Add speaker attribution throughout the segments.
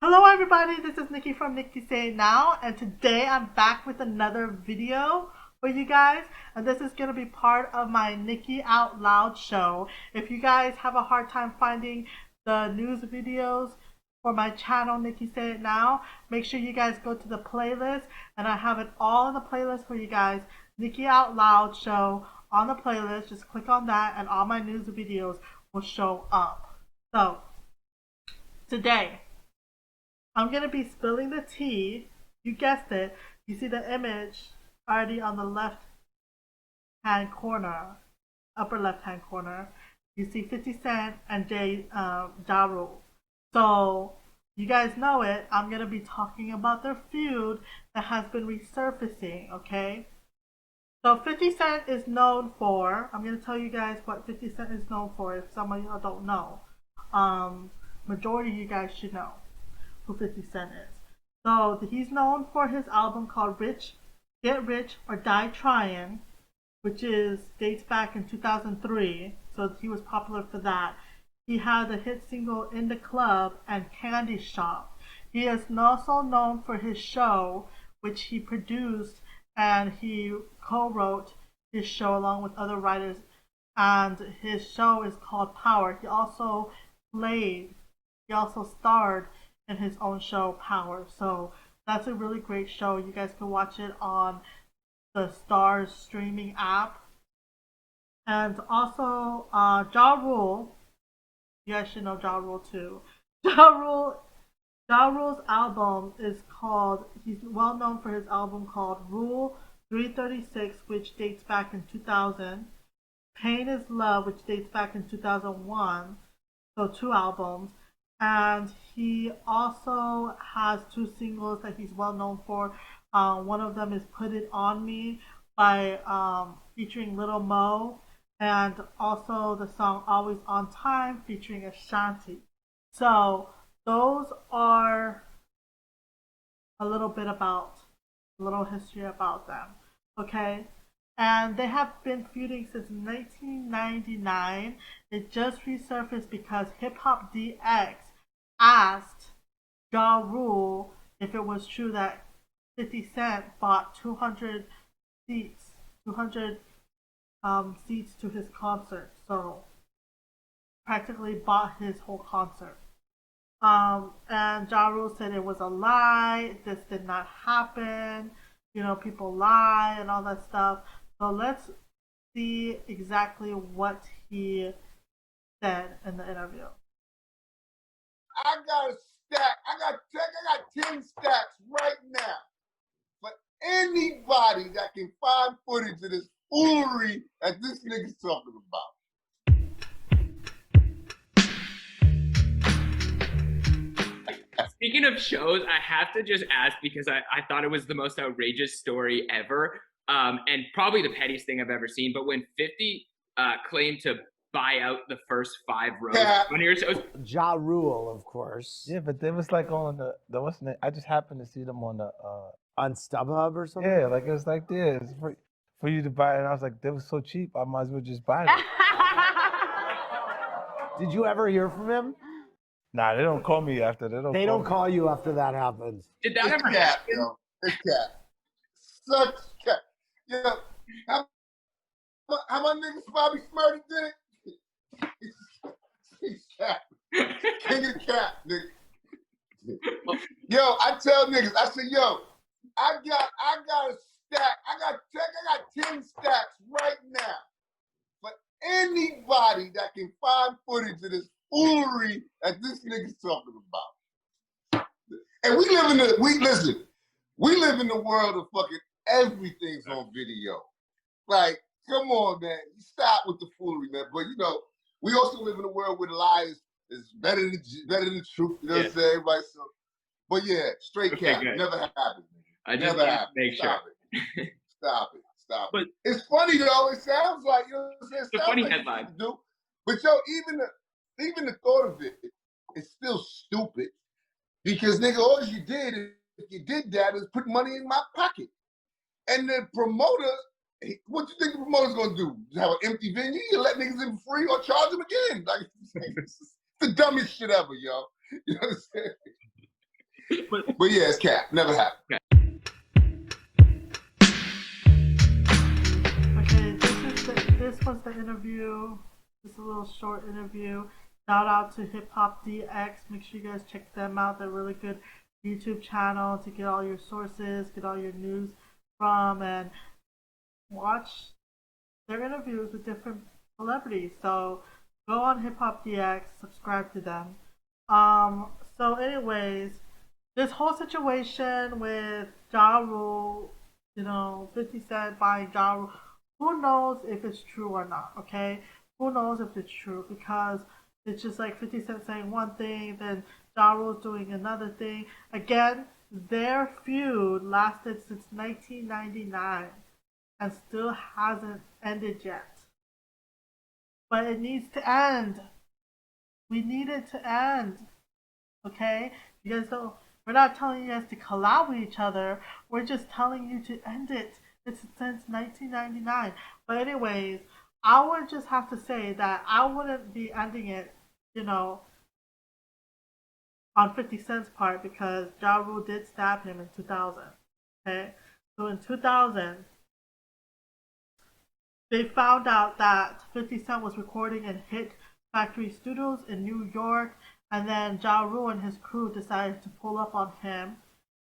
Speaker 1: Hello everybody, this is Nikki from Nikki Say It Now, and today I'm back with another video for you guys, and this is going to be part of my Nikki Out Loud show. If you guys have a hard time finding the news videos for my channel Nikki Say It Now, make sure you guys go to the playlist, and I have it all in the playlist for you guys. Nikki Out Loud show on the playlist, just click on that and all my news videos will show up. So, today, I'm going to be spilling the tea. You guessed it. You see the image already on the left hand corner, upper left hand corner. You see 50 Cent and Ja Rule. So, you guys know it. I'm going to be talking about their feud that has been resurfacing, okay? So 50 Cent is known for, I'm going to tell you guys what 50 Cent is known for if some of you don't know. Majority of you guys should know who 50 Cent is. So he's known for his album called Get Rich or Die Tryin', which dates back in 2003. So he was popular for that. He had a hit single In the Club and Candy Shop. He is also known for his show, which he produced, and he co-wrote his show along with other writers. And his show is called Power. He also starred in his own show Power. So that's a really great show. You guys can watch it on the Stars streaming app. And also Ja Rule. You guys should know Ja Rule too. Ja Rule's album is called, he's well known for his album called Rule 336, which dates back in 2000. Pain is Love, which dates back in 2001. So two albums. And he also has two singles that he's well known for. One of them is Put It On Me by featuring Little Mo, and also the song Always On Time featuring Ashanti. So those are a little history about them. Okay? And they have been feuding since 1999. It just resurfaced because Hip Hop DX asked Ja Rule if it was true that 50 Cent bought 200 seats, 200 seats to his concert. So practically bought his whole concert. And Ja Rule said it was a lie. This did not happen. You know, people lie and all that stuff. So let's see exactly what he said in the interview.
Speaker 2: I got a stack. I got 10 stacks right now for anybody that can find footage of this foolery that this nigga's talking about.
Speaker 3: Speaking of shows, I have to just ask because I thought it was the most outrageous story ever, and probably the pettiest thing I've ever seen. But when 50 claimed to buy out the first 5 rows on your shows,
Speaker 4: Ja Rule, of course.
Speaker 5: Yeah, but they was like on the what's the name? I just happened to see them on the
Speaker 4: On StubHub or something?
Speaker 5: yeah, like it was like this for you to buy it. And I was like, they was so cheap, I might as well just buy it.
Speaker 4: Did you ever hear from him?
Speaker 5: Nah, they don't call me after.
Speaker 4: They don't call you after that happens.
Speaker 3: did that
Speaker 2: It's
Speaker 3: ever
Speaker 2: cat,
Speaker 3: happen?
Speaker 2: yo. It's cat. Such cat. Yo, how my niggas Bobby Smurdy did it? He's cat. King of the cat, nigga. Yo, I tell niggas, I say, yo, I got a stack. I got 10 stacks right now for anybody that can find footage of this foolery that this nigga's talking about. And we live in the world of fucking everything's on video. Like, come on, man. Stop with the foolery, man. But you know, we also live in a world where the lie is better than the truth. You know what I'm saying? Right? So, but yeah, straight cat.
Speaker 3: Good.
Speaker 2: Never happened.
Speaker 3: I just
Speaker 2: Never happened.
Speaker 3: make
Speaker 2: Stop
Speaker 3: sure.
Speaker 2: it. Stop it. Stop
Speaker 3: But
Speaker 2: it. It's funny though. It sounds like, you know what I'm saying?
Speaker 3: it's a funny headline.
Speaker 2: Do. But yo, even the thought of it is still stupid. Because nigga, all you did, if you did that, is put money in my pocket. And the promoter, what you think the promoter's gonna do? Have an empty venue? You let niggas in free or charge them again? Like, it's the dumbest shit ever, yo. You know what I'm saying? But yeah, it's cap. Never happened.
Speaker 1: Okay, this was the interview. This is a little short interview. Shout out to Hip Hop DX. Make sure you guys check them out. They're a really good YouTube channel to get all your sources, get all your news from, and watch their interviews with different celebrities. So go on Hip Hop DX, subscribe to them. So anyways, this whole situation with Ja Rule, 50 Cent buying Ja Rule, who knows if it's true or not, okay? Who knows if it's true, because it's just like 50 Cent saying one thing, then Ja Rule's doing another thing. Again, their feud lasted since 1999 and still hasn't ended yet. But it needs to end. We need it to end. Okay? You guys don't. We're not telling you guys to collab with each other. We're just telling you to end it. It's since 1999. But anyways, I would just have to say that I wouldn't be ending it, on 50 Cent's part, because Ja Rule did stab him in 2000. Okay? So in 2000, they found out that 50 Cent was recording in Hit Factory Studios in New York, and then Ja Rule and his crew decided to pull up on him,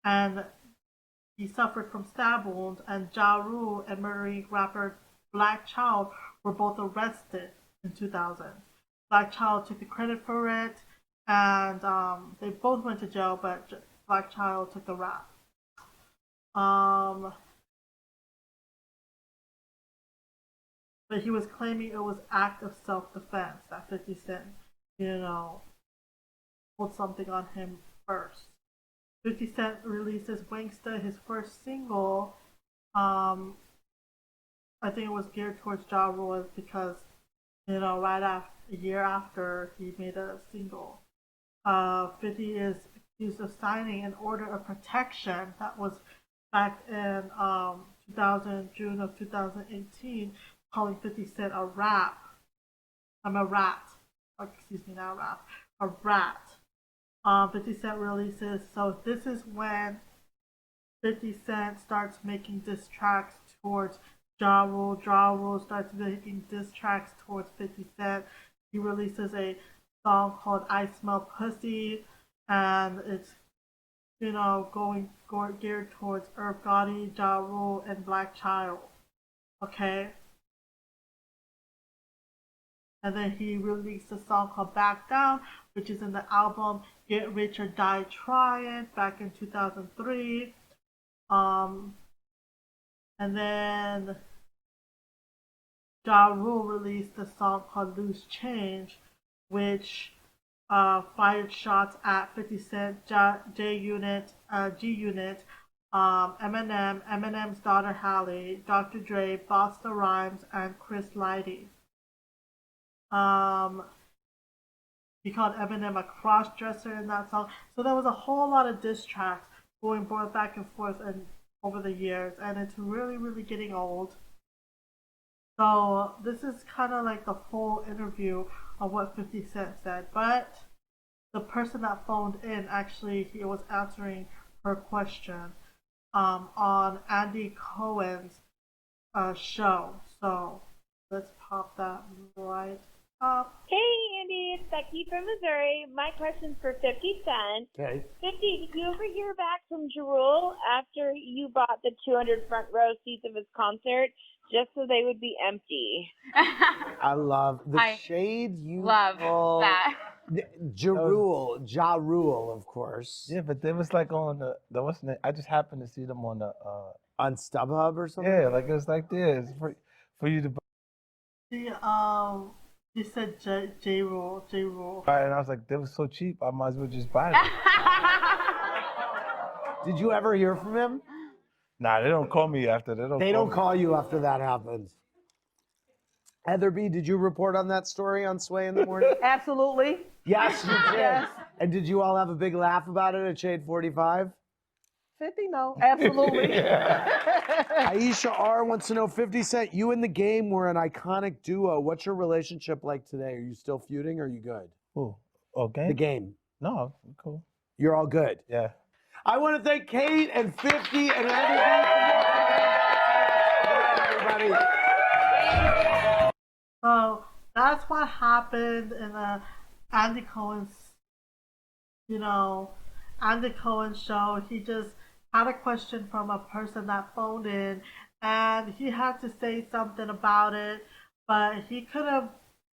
Speaker 1: and he suffered from stab wounds, and Ja Rule and murdering rapper Black Child were both arrested in 2000. Black Child took the credit for it, and they both went to jail, but Black Child took the rap. But he was claiming it was act of self-defense, that 50 Cent, pulled something on him first. 50 Cent releases Wangsta, his first single. I think it was geared towards Ja Rule because, right after, a year after he made a single. 50 is accused of signing an order of protection that was back in June of 2018, calling 50 Cent a rat. I'm a rat. Oh, excuse me, not a rap. A rat. 50 Cent releases. So this is when 50 Cent starts making diss tracks towards Ja Rule. Ja Rule starts making diss tracks towards 50 Cent. He releases a song called I Smell Pussy, and it's going geared towards Irv Gotti, Ja Rule, and Black Child. Okay? And then he released a song called Back Down, which is in the album Get Rich or Die Trying back in 2003. And then Ja Rule released a song called Loose Change, which fired shots at 50 Cent, J Unit, G Unit, Eminem, Eminem's daughter Halle, Dr. Dre, Busta Rhymes, and Chris Lighty. He called Eminem a cross-dresser in that song. So there was a whole lot of diss tracks going back and forth and over the years, and it's really, really getting old. So this is kind of like the full interview of what 50 Cent said, but the person that phoned in, actually, he was answering her question on Andy Cohen's show. So let's pop that right up.
Speaker 6: Hey, Andy, it's Becky from Missouri. My question's for 50 Cent.
Speaker 4: Okay.
Speaker 6: 50, did you ever hear back from Ja Rule after you bought the 200 front row seats of his concert just so they would be empty?
Speaker 4: I love the
Speaker 7: I
Speaker 4: shade you
Speaker 7: love
Speaker 4: pull.
Speaker 7: that.
Speaker 4: Ja Rule, of course.
Speaker 5: Yeah, but they was like on I just happened to see them on the
Speaker 4: On StubHub or something?
Speaker 5: yeah, like it was like this for you to
Speaker 1: He said J Rule.
Speaker 5: buy, and I was like, they was so cheap, I might as well just buy them.
Speaker 4: Did you ever hear from him?
Speaker 5: Nah, they don't call me after.
Speaker 4: They don't call you after that happens. Heather B, did you report on that story on Sway in the Morning?
Speaker 8: Absolutely.
Speaker 4: Yes, you did.
Speaker 8: Yes.
Speaker 4: And did you all have a big laugh about it at Shade 45?
Speaker 8: 50, no. Absolutely.
Speaker 4: Aisha R wants to know, 50 Cent, you and the Game were an iconic duo. What's your relationship like today? Are you still feuding or are you good?
Speaker 5: Who? Oh, Game?
Speaker 4: The Game.
Speaker 5: No, cool.
Speaker 4: You're all good.
Speaker 5: Yeah.
Speaker 4: I want to thank Kate and 50 and everybody.
Speaker 1: So that's what happened in Andy Cohen's, Andy Cohen show. He just had a question from a person that phoned in, and he had to say something about it, but he could have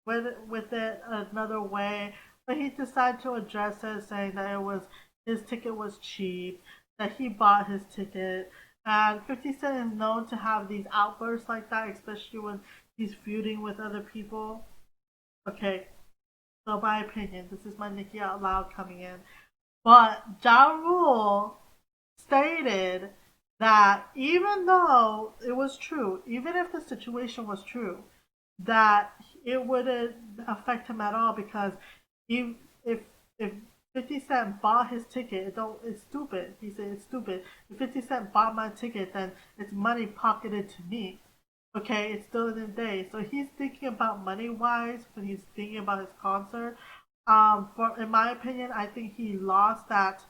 Speaker 1: went with it another way. But he decided to address it, saying that his ticket was cheap, that he bought his ticket. And 50 Cent is known to have these outbursts like that, especially when he's feuding with other people. Okay, so my opinion, this is my Nikki Out Loud coming in. But Ja Rule stated that even though it was true, even if the situation was true, that it wouldn't affect him at all because if 50 Cent bought his ticket, it's stupid. He said it's stupid. If 50 Cent bought my ticket, then it's money pocketed to me. Okay, it's still in the day. So he's thinking about money wise when he's thinking about his concert. In my opinion, I think he lost that.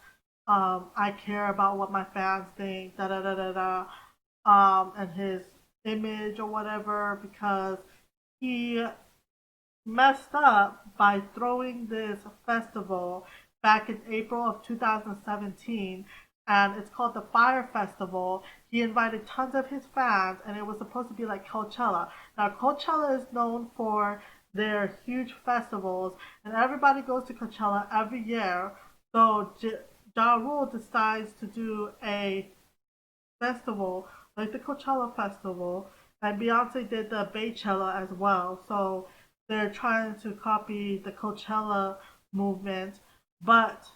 Speaker 1: I care about what my fans think, da da da da da, and his image or whatever because he messed up by throwing this festival back in April of 2017, and it's called the Fire Festival. He invited tons of his fans, and it was supposed to be like Coachella. Now, Coachella is known for their huge festivals, and everybody goes to Coachella every year. So Ja Rule decides to do a festival like the Coachella Festival, and Beyonce did the Baychella as well. So they're trying to copy the Coachella movement, but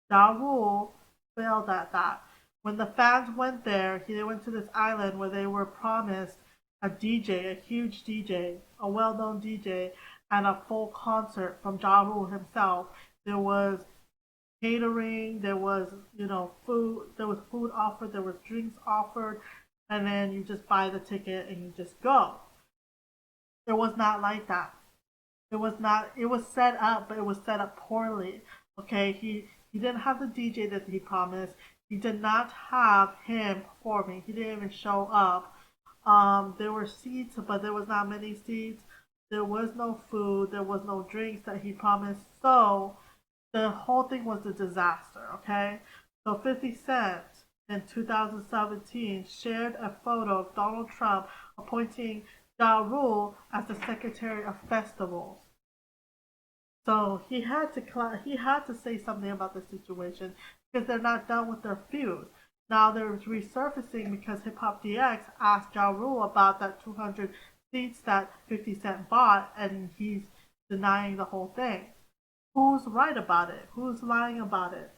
Speaker 1: Ja Rule failed at that. When the fans went there, they went to this island where they were promised a DJ, a huge DJ, a well-known DJ, and a full concert from Ja Rule himself. There was catering, there was, food, there was food offered, there was drinks offered, and then you just buy the ticket and you just go. It was not like that. It was not. It was set up, but it was set up poorly. Okay, he didn't have the DJ that he promised. He did not have him performing. He didn't even show up. There were seats, but there was not many seats. There was no food. There was no drinks that he promised. So the whole thing was a disaster. Okay, so 50 Cent in 2017 shared a photo of Donald Trump appointing Ja Rule as the Secretary of Festivals. So he had to say something about the situation because they're not done with their feud. Now they're resurfacing because Hip Hop DX asked Ja Rule about that 200 seats that 50 Cent bought, and he's denying the whole thing. Who's right about it? Who's lying about it?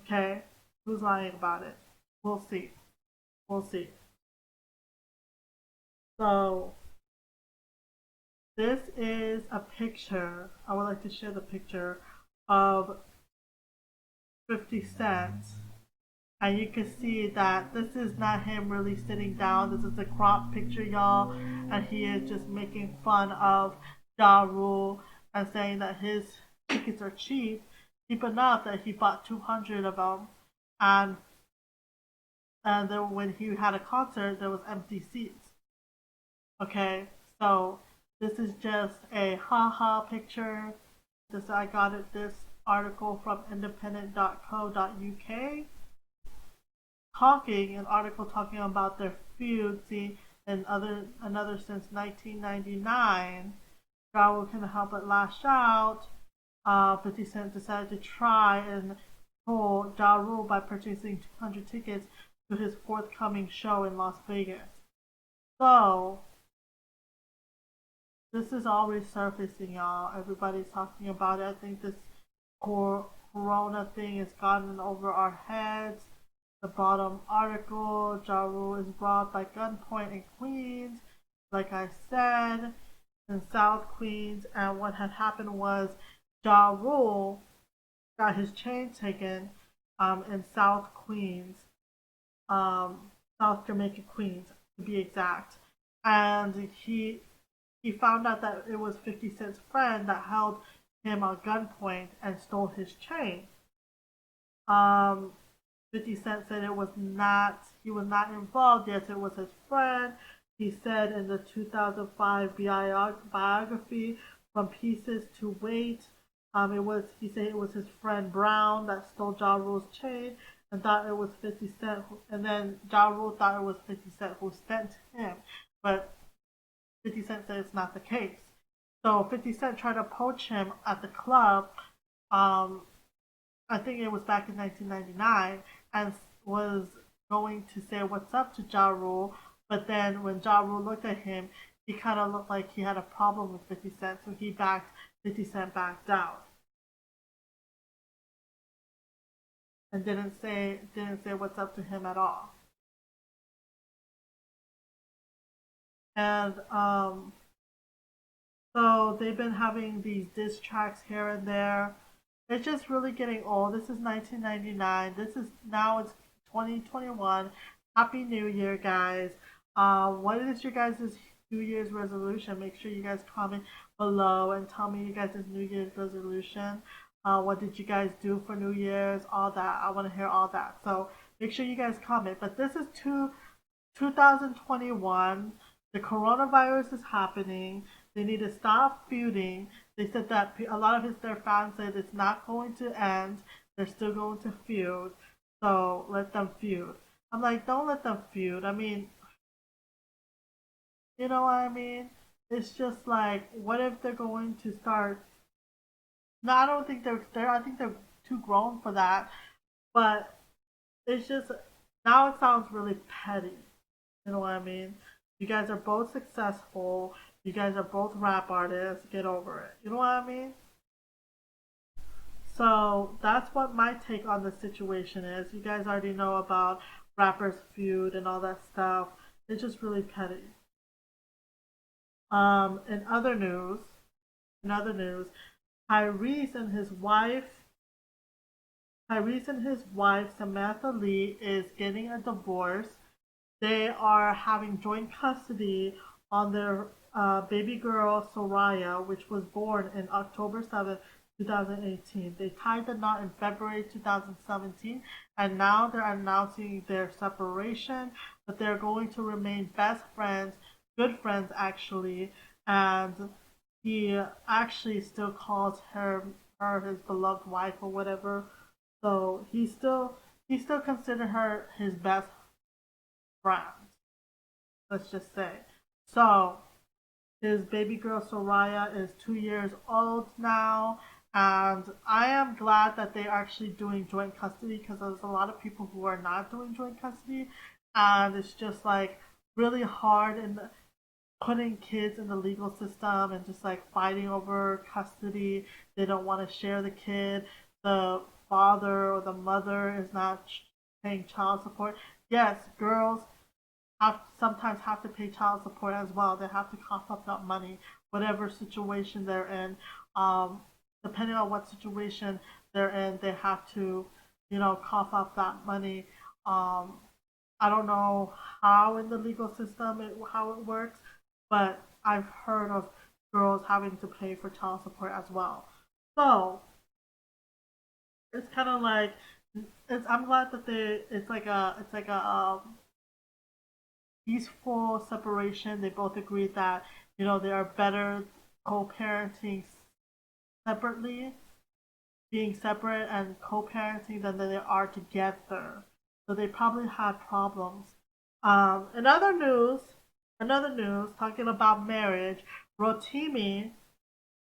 Speaker 1: Okay, who's lying about it? We'll see. We'll see. So this is a picture. I would like to share the picture of 50 Cent. And you can see that this is not him really sitting down. This is a crop picture, y'all. And he is just making fun of Ja Rule and saying that his tickets are cheap enough that he bought 200 of them. And then when he had a concert, there was empty seats. Okay, so this is just a haha picture. I got this article from independent.co.uk. An article talking about their feud. See, another since 1999. Ja Rule couldn't help but lash out. 50 Cent decided to try and pull Ja Rule by purchasing 200 tickets to his forthcoming show in Las Vegas. So this is all resurfacing, y'all. Everybody's talking about it. I think this corona thing has gotten over our heads. The bottom article, Ja Rule is robbed by gunpoint in Queens, like I said, in South Queens. And what had happened was Ja Rule got his chain taken in South Queens, South Jamaica, Queens, to be exact. And he found out that it was 50 Cent's friend that held him on gunpoint and stole his chain. Um, 50 Cent said he was not involved. Yes, it was his friend. He said in the 2005 biography, From Pieces to Weight, he said it was his friend Brown that stole Ja Rule's chain and thought it was 50 Cent, and then Ja Rule thought it was 50 Cent who sent him. But 50 Cent said it's not the case. So 50 Cent tried to poach him at the club. Um, I think it was back in 1999, and was going to say what's up to Ja Rule. But then when Ja Rule looked at him, he kind of looked like he had a problem with 50 Cent, so 50 Cent backed out. And didn't say what's up to him at all. And so they've been having these diss tracks here and there. It's just really getting old. This is 1999. It's 2021. Happy New Year, guys. What is your guys' New Year's resolution? Make sure you guys comment below and tell me you guys' New Year's resolution. What did you guys do for New Year's? All that. I want to hear all that. So make sure you guys comment. But this is 2021. The coronavirus is happening. They need to stop feuding. They said that a lot of their fans said it's not going to end. They're still going to feud. So let them feud. I'm like, don't let them feud. I mean, you know what I mean? It's just like, what if they're going to start? No, I don't think they're. I think they're too grown for that. But it's just now it sounds really petty. You know what I mean? You guys are both successful. You guys are both rap artists. Get over it. You know what I mean? So that's what my take on the situation is. You guys already know about rappers feud and all that stuff. It's just really petty. In other news, Tyrese and his wife, Samantha Lee, is getting a divorce. They are having joint custody on their baby girl Soraya, which was born in October 7th, 2018. They tied the knot in February 2017, and now they're announcing their separation, but they're going to remain best friends, good friends actually, and he actually still calls her his beloved wife or whatever. So he still consider her his best friend. Let's just say. So his baby girl Soraya is 2 years old now, and I am glad that they're actually doing joint custody because there's a lot of people who are not doing joint custody, and it's just like really hard in putting kids in the legal system and just like fighting over custody. They don't want to share the kid. The father or the mother is not paying child support. Yes, girls sometimes have to pay child support as well. They have to cough up that money, whatever situation they're in. Depending on what situation they're in, they have to, cough up that money. I don't know how in the legal system how it works, but I've heard of girls having to pay for child support as well. So it's kind of like I'm glad that it's like a peaceful separation. They both agreed that they are better co-parenting separately, being separate and co-parenting than they are together. So they probably had problems. In another news, talking about marriage, Rotimi,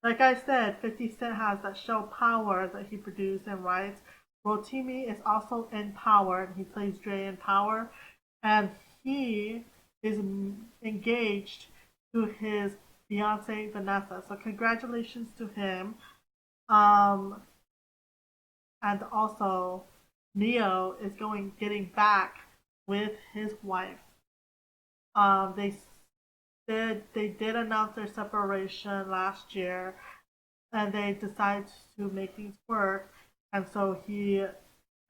Speaker 1: like I said, 50 Cent has that show Power that he produced and writes. Rotimi is also in Power, and he plays Dre in Power, and he is engaged to his fiance Vanessa. So congratulations to him. Um, and also Neo is getting back with his wife. They did announce their separation last year, and they decided to make things work, and so he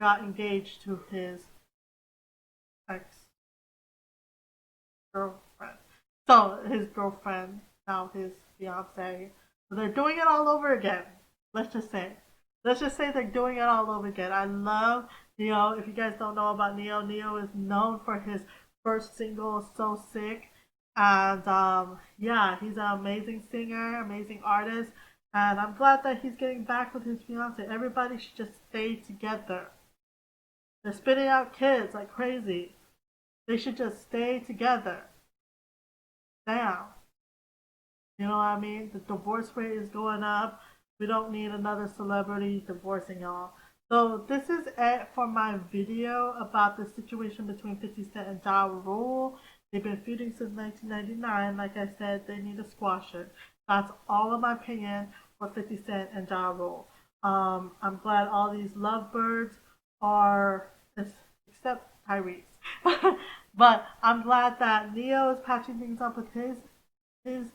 Speaker 1: got engaged to his ex girlfriend. So his girlfriend, now his fiance. So they're doing it all over again. Let's just say. let's just say they're doing it all over again. I love Neo. If you guys don't know about Neo, Neo is known for his first single, So Sick. And yeah, he's an amazing singer, amazing artist. And I'm glad that he's getting back with his fiance. Everybody should just stay together. They're spitting out kids like crazy. They should just stay together. Damn. You know what I mean? The divorce rate is going up. We don't need another celebrity divorcing y'all. So this is it for my video about the situation between 50 Cent and Ja Rule. They've been feuding since 1999. Like I said, they need to squash it. That's all of my opinion for 50 Cent and Ja Rule. I'm glad all these lovebirds are, except Tyrese. But I'm glad that Neo is patching things up with his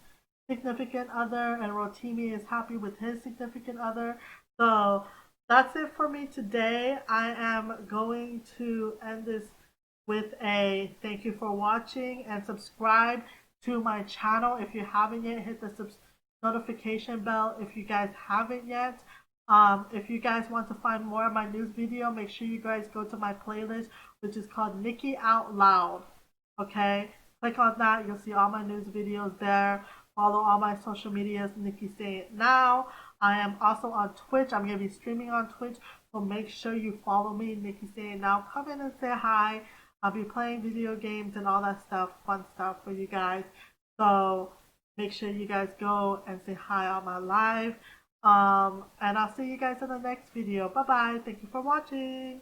Speaker 1: significant other, and Rotimi is happy with his significant other. So that's it for me today. I am going to end this with a thank you for watching, and subscribe to my channel if you haven't yet. Hit the notification bell if you guys haven't yet. If you guys want to find more of my news video, make sure you guys go to my playlist, which is called Nikki Out Loud. Okay, click on that. You'll see all my news videos there. Follow all my social medias, Nikki Say It Now. I am also on Twitch. I'm going to be streaming on Twitch, so make sure you follow me, Nikki Say It Now. Come in and say hi. I'll be playing video games and all that stuff, fun stuff for you guys. So make sure you guys go and say hi on my live. And I'll see you guys in the next video. Bye-bye. Thank you for watching.